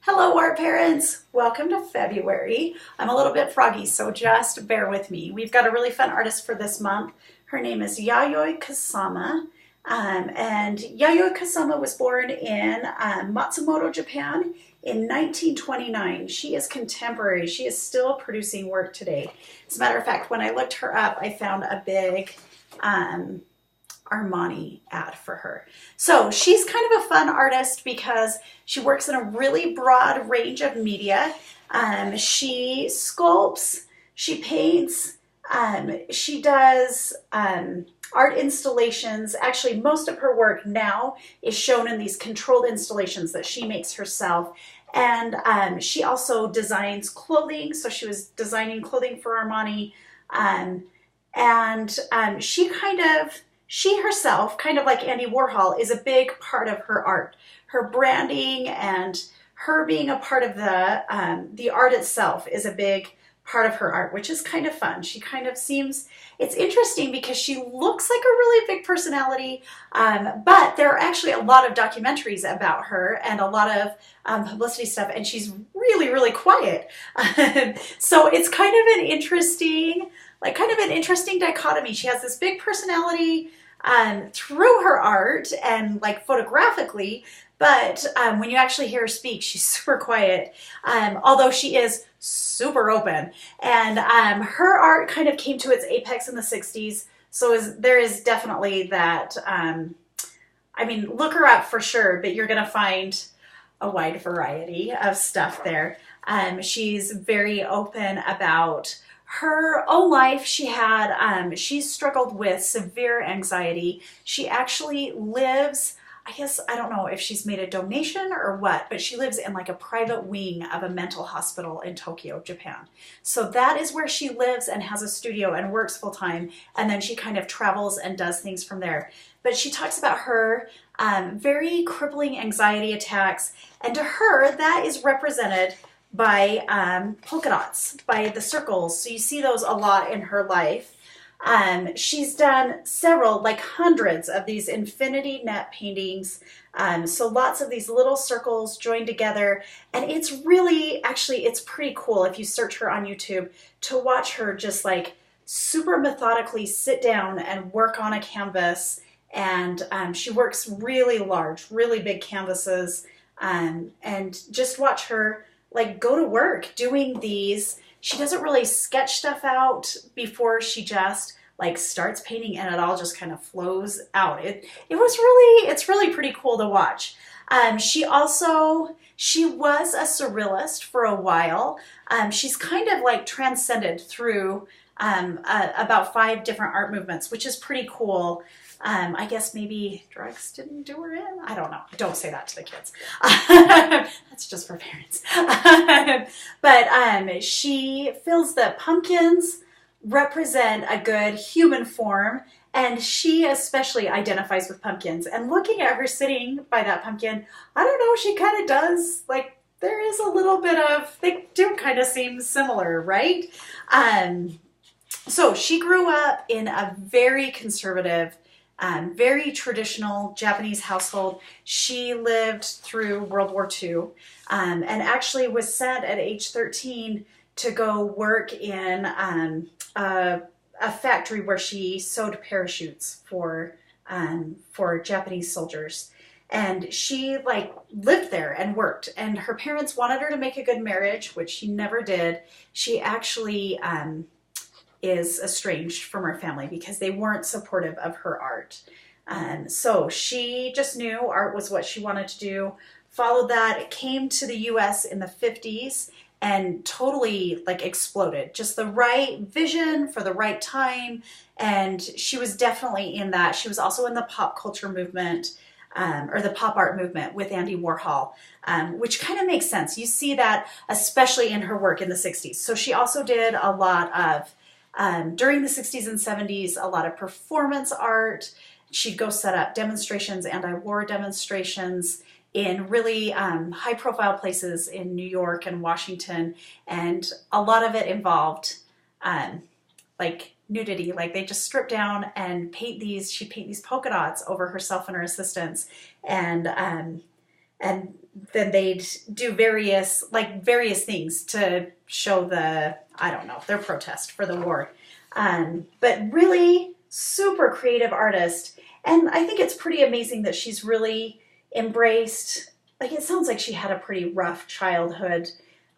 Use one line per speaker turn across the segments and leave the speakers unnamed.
Hello, art parents. Welcome to February. I'm a little bit froggy, so just bear with me. We've got a really fun artist for this month. Her name is Yayoi Kusama. And Yayoi Kusama was born in Matsumoto, Japan in 1929. She is contemporary. She is still producing work today. As a matter of fact, when I looked her up, I found a big Armani ad for her. So she's kind of a fun artist because she works in a really broad range of media. She sculpts, she paints, she does art installations. Actually, most of her work now is shown in these controlled installations that she makes herself. And she also designs clothing. So she was designing clothing for Armani. She herself, kind of like Andy Warhol, is a big part of her art. Her branding and her being a part of the art itself is a big part of her art, which is kind of fun. She kind of seems, it's interesting because she looks like a really big personality, but there are actually a lot of documentaries about her and a lot of publicity stuff, and she's really, really quiet. So it's kind of an interesting dichotomy. She has this big personality through her art and like photographically, but when you actually hear her speak, she's super quiet, although she is super open. And her art kind of came to its apex in the 60s. So there is definitely that, I mean, look her up for sure, but you're going to find a wide variety of stuff there. She's very open about her own life. She's struggled with severe anxiety. She actually lives, I guess, I don't know if she's made a donation or what, but she lives in like a private wing of a mental hospital in Tokyo, Japan. So that is where she lives and has a studio and works full time. And then she kind of travels and does things from there. But she talks about her very crippling anxiety attacks. And to her, that is represented by polka dots, by the circles. So you see those a lot in her life. She's done several, like hundreds of these infinity net paintings. So lots of these little circles joined together. And it's really, actually, it's pretty cool if you search her on YouTube to watch her just like super methodically sit down and work on a canvas. And she works really large, really big canvases. And just watch her like go to work doing these. She doesn't really sketch stuff out before she just like starts painting, and it all just kind of flows out. It's really pretty cool to watch. She was a surrealist for a while. She's kind of like transcended through about 5 different art movements, which is pretty cool. I guess maybe drugs didn't do her in. I don't know. Don't say that to the kids. That's just for parents. But she feels that pumpkins represent a good human form, and she especially identifies with pumpkins. And looking at her sitting by that pumpkin, I don't know, she kind of does, like, there is a little bit of, they do kind of seem similar, right? So she grew up in a very conservative, very traditional Japanese household. She lived through World War II, and actually was sent at age 13 to go work in a factory where she sewed parachutes for Japanese soldiers. And she like lived there and worked, and her parents wanted her to make a good marriage, which she never did. She actually is estranged from her family because they weren't supportive of her art. So she just knew art was what she wanted to do, followed that. It came to the US in the 50s and totally like exploded. Just the right vision for the right time. And she was definitely in that. She was also in the pop culture movement, or the pop art movement with Andy Warhol, which kind of makes sense. You see that especially in her work in the 60s. So she also did a lot of during the 60s and 70s, a lot of performance art. She'd go set up demonstrations, anti-war demonstrations in really high-profile places in New York and Washington, and a lot of it involved like nudity. Like they just strip down and she'd paint these polka dots over herself and her assistants, and then they'd do various things to show the, I don't know, their protest for the war. But really super creative artist. And I think it's pretty amazing that she's really embraced, like it sounds like she had a pretty rough childhood.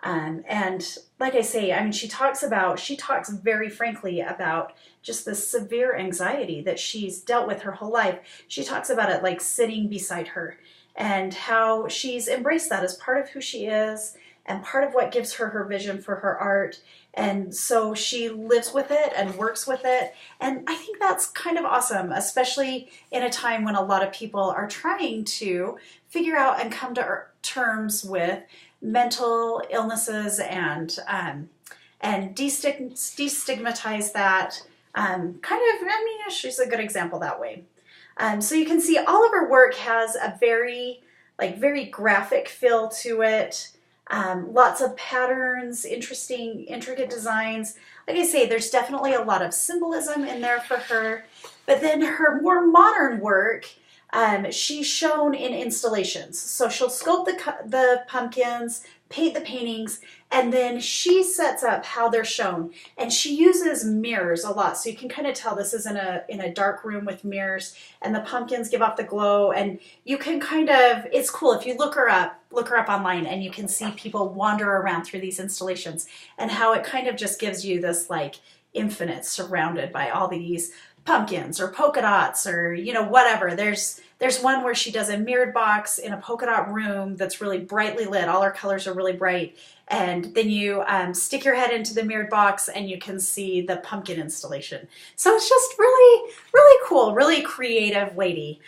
And like I say, I mean, she talks very frankly about just the severe anxiety that she's dealt with her whole life. She talks about it like sitting beside her and how she's embraced that as part of who she is and part of what gives her her vision for her art. And so she lives with it and works with it. And I think that's kind of awesome, especially in a time when a lot of people are trying to figure out and come to terms with mental illnesses and destigmatize that. I mean, she's a good example that way. So you can see all of her work has a very graphic feel to it. Lots of patterns, interesting, intricate designs. Like I say, there's definitely a lot of symbolism in there for her. But then her more modern work, she's shown in installations. So she'll sculpt the pumpkins, paint the paintings, and then she sets up how they're shown. And she uses mirrors a lot. So you can kind of tell this is in a dark room with mirrors, and the pumpkins give off the glow. And you can it's cool if you look her up online, and you can see people wander around through these installations and how it kind of just gives you this like infinite surrounded by all these pumpkins or polka dots or, you know, whatever. There's one where she does a mirrored box in a polka dot room that's really brightly lit. All her colors are really bright. And then you stick your head into the mirrored box and you can see the pumpkin installation. So it's just really, really cool, really creative lady.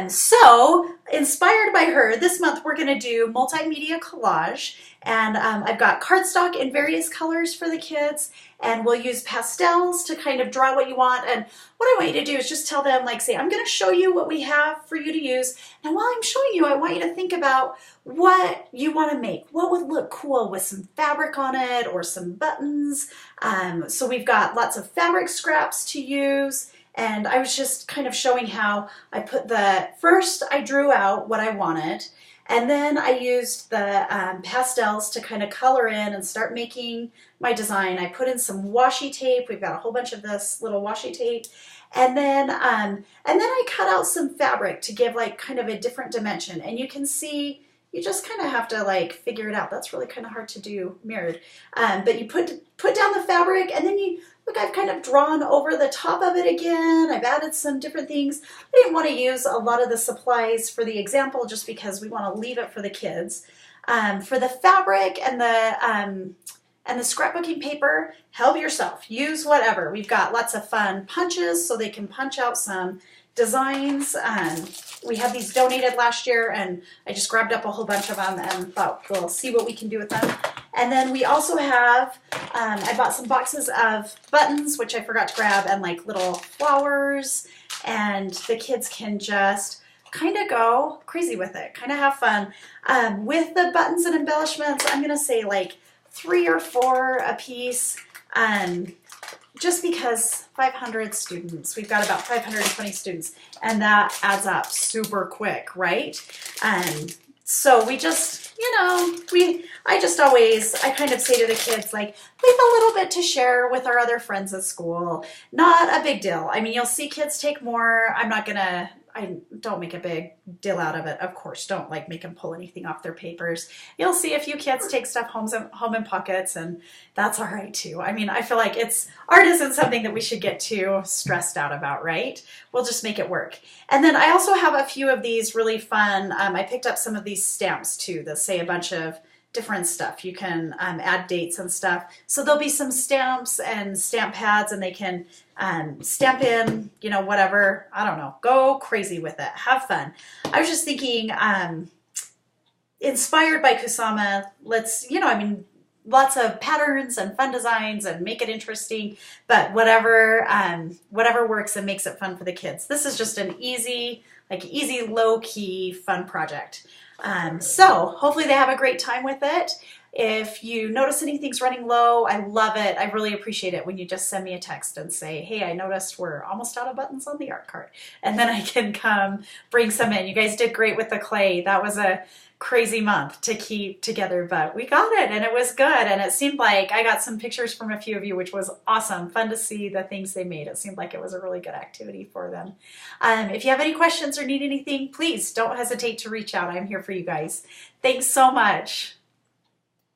So inspired by her, this month we're going to do multimedia collage. And I've got cardstock in various colors for the kids. And we'll use pastels to kind of draw what you want. And what I want you to do is just tell them, like, say, I'm going to show you what we have for you to use. And while I'm showing you, I want you to think about what you want to make. What would look cool with some fabric on it or some buttons. So we've got lots of fabric scraps to use. And I was just kind of showing how I first I drew out what I wanted. And then I used the pastels to kind of color in and start making my design. I put in some washi tape. We've got a whole bunch of this little washi tape. And then I cut out some fabric to give like kind of a different dimension. And you can see, you just kind of have to like figure it out. That's really kind of hard to do mirrored. But you put down the fabric, and then look, I've kind of drawn over the top of it again. I've added some different things. I didn't want to use a lot of the supplies for the example just because we want to leave it for the kids. For the fabric and the scrapbooking paper, help yourself. Use whatever. We've got lots of fun punches so they can punch out some designs. We had these donated last year, and I just grabbed up a whole bunch of them and thought we'll see what we can do with them. And then we also have, I bought some boxes of buttons, which I forgot to grab, and like little flowers, and the kids can just kind of go crazy with it, kind of have fun. With the buttons and embellishments, I'm going to say like 3 or 4 a piece. Just because 500 students, we've got about 520 students, and that adds up super quick, right? So we just, you know, I kind of say to the kids, like, we have a little bit to share with our other friends at school. Not a big deal. I mean, you'll see kids take more. I don't make a big deal out of it. Of course, don't like make them pull anything off their papers. You'll see a few kids take stuff home in pockets, and that's all right too. I mean, I feel like art isn't something that we should get too stressed out about, right? We'll just make it work. And then I also have a few of these really fun, I picked up some of these stamps too that say a bunch of different stuff. You can add dates and stuff. So there'll be some stamps and stamp pads, and they can stamp in, you know, whatever. I don't know. Go crazy with it. Have fun. I was just thinking, inspired by Kusama, lots of patterns and fun designs and make it interesting, but whatever works and makes it fun for the kids. This is just an easy, low-key, fun project. So hopefully they have a great time with it. If you notice anything's running low, I love it. I really appreciate it when you just send me a text and say, hey, I noticed we're almost out of buttons on the art card. And then I can come bring some in. You guys did great with the clay. That was a crazy month to keep together, but we got it and it was good. And it seemed like I got some pictures from a few of you, which was awesome. Fun to see the things they made. It seemed like it was a really good activity for them. If you have any questions or need anything, please don't hesitate to reach out. I'm here for you guys. Thanks so much.